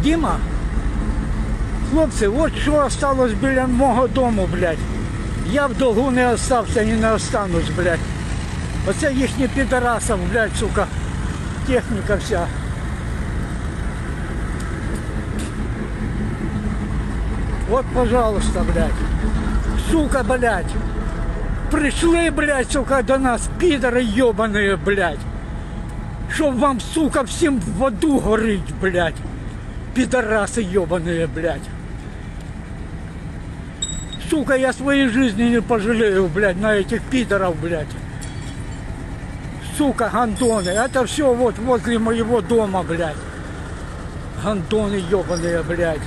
Діма, хлопці, от що осталось біля мого дому, блядь. Я в долгу не остався і не останусь, блядь. Оце їхні підарасів, блядь, сука, техніка вся. Вот, пожалуйста, блядь. Сука, блядь. Пришли, блядь, сука, до нас, пидоры ебаные, блядь. Чтоб вам, сука, всем в аду горить, блядь. Пидорасы ебаные, блядь. Сука, я своей жизни не пожалею, блядь, на этих пидоров, блядь. Сука, гандоны. Это все вот возле моего дома, блядь. Гандоны ебаные, блядь.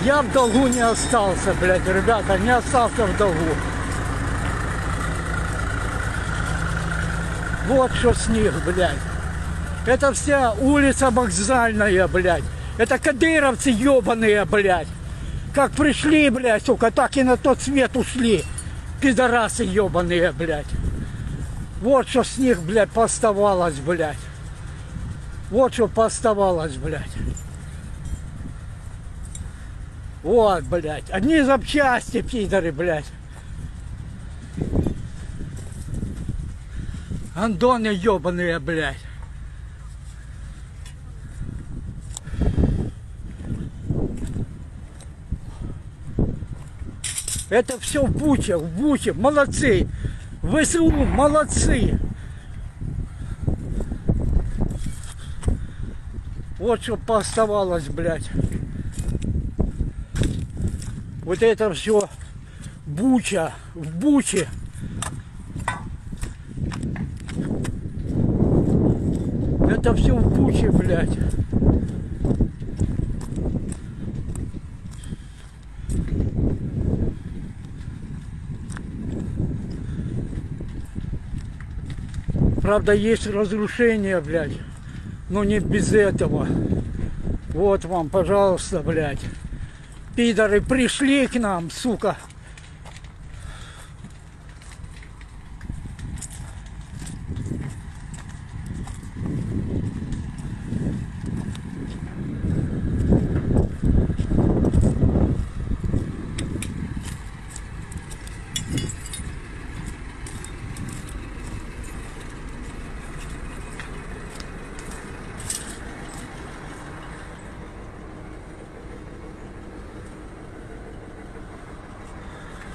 Я в долгу не остался, блядь, ребята, не остался в долгу. Вот что с них, блядь. Это вся улица Вокзальная, блядь. Это кадыровцы ебаные, блядь. Как пришли, блядь, сука, так и на тот свет ушли. Пидорасы ебаные, блядь. Вот что с них, блядь, поставалось, блядь. Вот что поставалось, блядь. Вот, блядь. Одни запчасти, пидоры, блядь. Гандоны ебаные, блядь. Это все в Буче, молодцы. ВСУ, молодцы. Вот что пооставалось, блядь. Вот это все Буча, в Буче. Это все в Буче, блядь. Правда, есть разрушения, блядь. Но не без этого. Вот вам, пожалуйста, блядь. Пидоры пришли к нам, сука.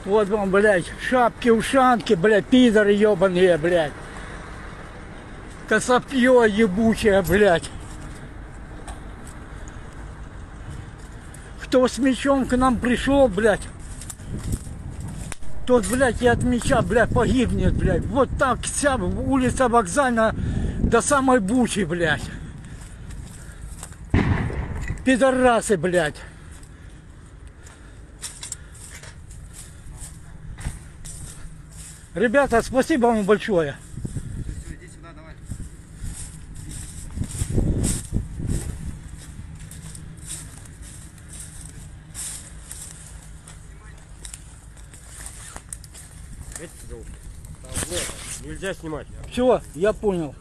Вот вам, блядь, шапки-ушанки, блядь, пидоры ебаные, блядь. Косопье ебучее, блядь. Кто с мечом к нам пришел, блядь, тот, блядь, и от меча, блядь, погибнет, блядь. Вот так вся улица Вокзальная до самой Бучи, блядь. Пидорасы, блядь. Ребята, спасибо вам большое. Иди сюда, давай. Нельзя снимать. Все, я понял.